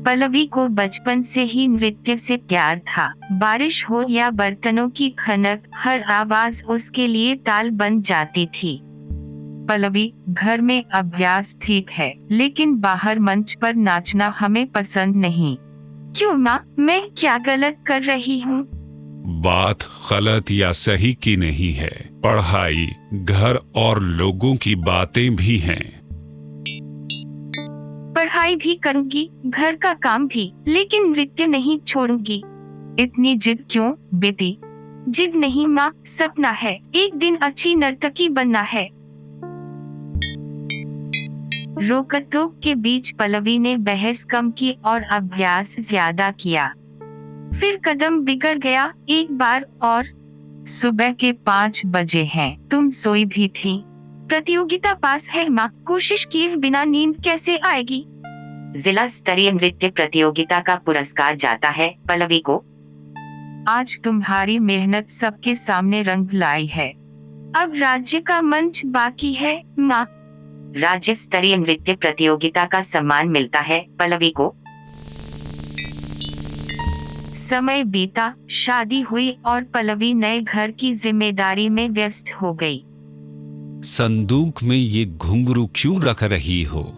पल्लवी को बचपन से ही नृत्य से प्यार था। बारिश हो या बर्तनों की खनक, हर आवाज उसके लिए ताल बन जाती थी। पल्लवी, घर में अभ्यास ठीक है, लेकिन बाहर मंच पर नाचना हमें पसंद नहीं। क्यों माँ, मैं क्या गलत कर रही हूँ? बात गलत या सही की नहीं है। पढ़ाई, घर और लोगों की बातें भी हैं। पढ़ाई भी करूँगी, घर का काम भी, लेकिन नृत्य नहीं छोड़ूंगी। इतनी जिद क्यों बेटी? जिद नहीं माँ, सपना है, एक दिन अच्छी नर्तकी बनना है। रोकटोक के बीच पल्लवी ने बहस कम की और अभ्यास ज्यादा किया। फिर कदम बिगड़ गया एक बार और। सुबह के 5 बजे हैं, तुम सोई भी थी। प्रतियोगिता पास है माँ, कोशिश किए बिना नींद कैसे आएगी? जिला स्तरीय नृत्य प्रतियोगिता का पुरस्कार जाता है पल्लवी को। आज तुम्हारी मेहनत सबके सामने रंग लाई है। अब राज्य का मंच बाकी है माँ। राज्य स्तरीय नृत्य प्रतियोगिता का सम्मान मिलता है पल्लवी को। समय बीता, शादी हुई और पल्लवी नए घर की जिम्मेदारी में व्यस्त हो गई। संदूक में ये घुंघरू क्यों रख रही हो?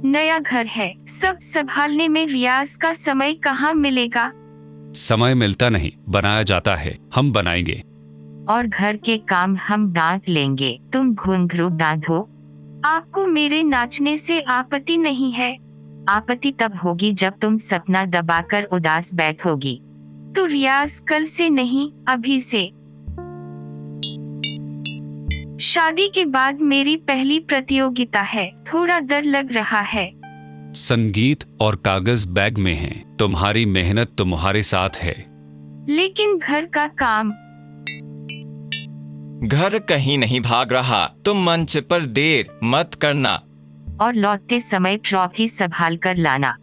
नया घर है, सब संभालने में रियाज का समय कहाँ मिलेगा? समय मिलता नहीं, बनाया जाता है। हम बनाएंगे। और घर के काम हम बांट लेंगे, तुम घुंघरू बांधो। आपको मेरे नाचने से आपत्ति नहीं है? आपत्ति तब होगी जब तुम सपना दबाकर उदास बैठोगी। तो रियाज कल से नहीं, अभी से। शादी के बाद मेरी पहली प्रतियोगिता है, थोड़ा डर लग रहा है। संगीत और कागज बैग में है, तुम्हारी मेहनत तुम्हारे साथ है। लेकिन घर का काम। घर कहीं नहीं भाग रहा, तुम मंच पर देर मत करना। और लौटते समय ट्रॉफी संभाल कर लाना।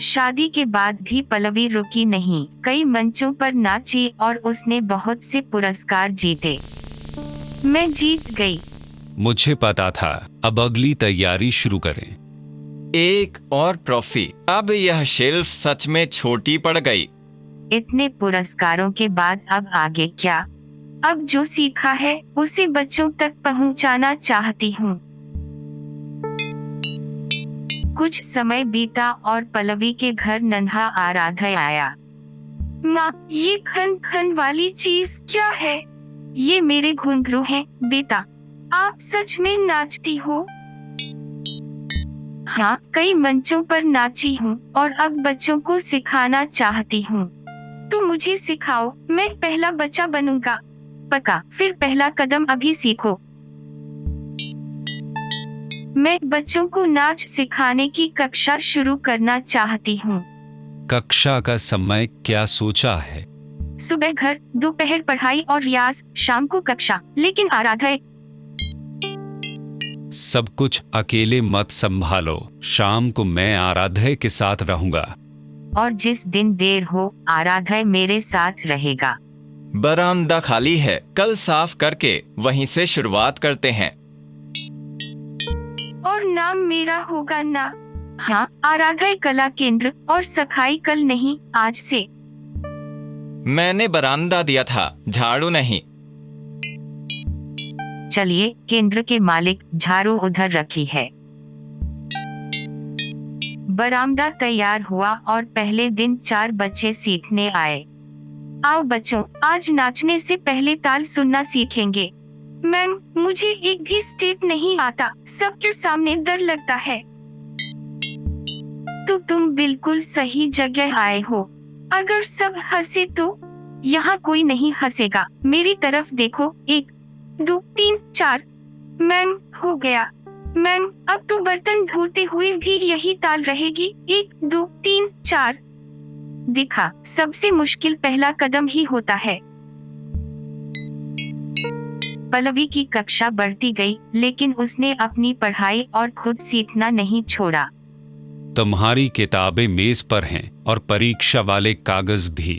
शादी के बाद भी पल्लवी रुकी नहीं, कई मंचों पर नाची और उसने बहुत से पुरस्कार जीते। मैं जीत गई। मुझे पता था। अब अगली तैयारी शुरू करें। एक और ट्रॉफी। अब यह शेल्फ सच में छोटी पड़ गई। इतने पुरस्कारों के बाद अब आगे क्या? अब जो सीखा है उसे बच्चों तक पहुंचाना चाहती हूँ। कुछ समय बीता और पल्लवी के घर नन्हा आराध्य आया। माँ, ये खन खन वाली चीज क्या है? ये मेरे घुंघरू हैं बेटा। आप सच में नाचती हो? हाँ, कई मंचों पर नाची हूँ और अब बच्चों को सिखाना चाहती हूँ। तुम मुझे सिखाओ, मैं पहला बच्चा बनूंगा। पक्का, फिर पहला कदम अभी सीखो। मैं बच्चों को नाच सिखाने की कक्षा शुरू करना चाहती हूँ। कक्षा का समय क्या सोचा है? सुबह घर, दोपहर पढ़ाई और रियाज, शाम को कक्षा। लेकिन आराध्य, सब कुछ अकेले मत संभालो। शाम को मैं आराध्य के साथ रहूंगा। और जिस दिन देर हो, आराध्य मेरे साथ रहेगा। बरामदा खाली है, कल साफ करके वहीं से शुरुआत करते हैं। और नाम मेरा होगा ना? हाँ, आराध्य कला केंद्र और सखाई कल नहीं, आज से। मैंने बरामदा दिया था, झाड़ू नहीं। चलिए, केंद्र के मालिक, झाड़ू उधर रखी है। बरामदा तैयार हुआ और पहले दिन 4 बच्चे सीखने आए। आओ बच्चों, आज नाचने से पहले ताल सुनना सीखेंगे। मैम, मुझे एक भी स्टेप नहीं आता, सबके सामने डर लगता है। तो तुम बिल्कुल सही जगह आए हो। अगर सब हंसे तो? यहाँ कोई नहीं हंसेगा, मेरी तरफ देखो। 1 2 3 4। मैम, हो गया। मैम, अब तो बर्तन धोते हुए भी यही ताल रहेगी। 1 2 3 4। देखा, सबसे मुश्किल पहला कदम ही होता है। पल्लवी की कक्षा बढ़ती गई, लेकिन उसने अपनी पढ़ाई और खुद सीखना नहीं छोड़ा। तुम्हारी किताबें मेज पर हैं और परीक्षा वाले कागज भी।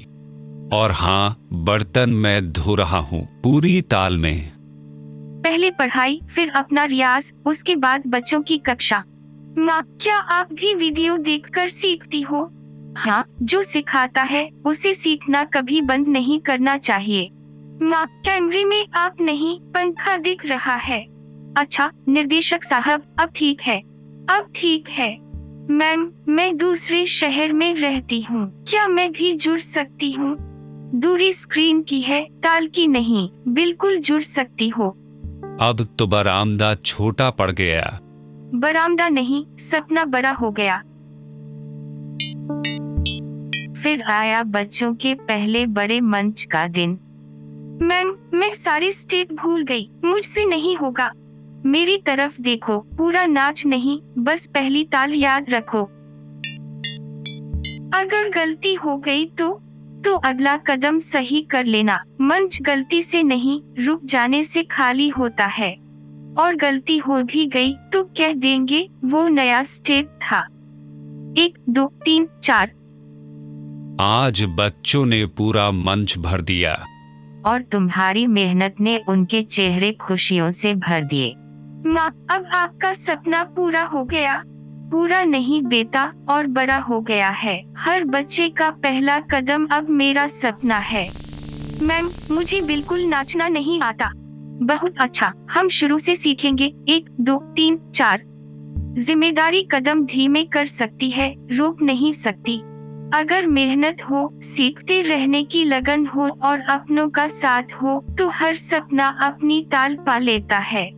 और हाँ, बर्तन मैं धो रहा हूँ, पूरी ताल में। पहले पढ़ाई, फिर अपना रियाज, उसके बाद बच्चों की कक्षा। माँ, क्या आप भी वीडियो देखकर सीखती हो? हाँ, जो सिखाता है उसे सीखना कभी बंद नहीं करना चाहिए। माँ, कैमरे में आप नहीं, पंखा दिख रहा है। अच्छा निर्देशक साहब, अब ठीक है, अब ठीक है। मैम, मैं दूसरे शहर में रहती हूँ, क्या मैं भी जुड़ सकती हूँ? दूरी स्क्रीन की है, ताल की नहीं। बिल्कुल जुड़ सकती हो। अब तो बरामदा छोटा पड़ गया। बरामदा नहीं, सपना बड़ा हो गया। फिर आया बच्चों के पहले बड़े मंच का दिन। मैम, मैं सारे स्टेप भूल गई, मुझसे नहीं होगा। मेरी तरफ देखो, पूरा नाच नहीं, बस पहली ताल याद रखो। अगर गलती हो गई तो अगला कदम सही कर लेना। मंच गलती से नहीं, रुक जाने से खाली होता है। और गलती हो भी गई तो कह देंगे वो नया स्टेप था। 1 2 3 4। आज बच्चों ने पूरा मंच भर दिया। और तुम्हारी मेहनत ने उनके चेहरे खुशियों से भर दिए। माँ, अब आपका सपना पूरा हो गया। पूरा नहीं बेटा, और बड़ा हो गया है। हर बच्चे का पहला कदम अब मेरा सपना है। मैम, मुझे बिल्कुल नाचना नहीं आता। बहुत अच्छा, हम शुरू से सीखेंगे। 1 2 3 4। जिम्मेदारी कदम धीमे कर सकती है, रोक नहीं सकती। अगर मेहनत हो, सीखते रहने की लगन हो और अपनों का साथ हो तो हर सपना अपनी ताल पा लेता है।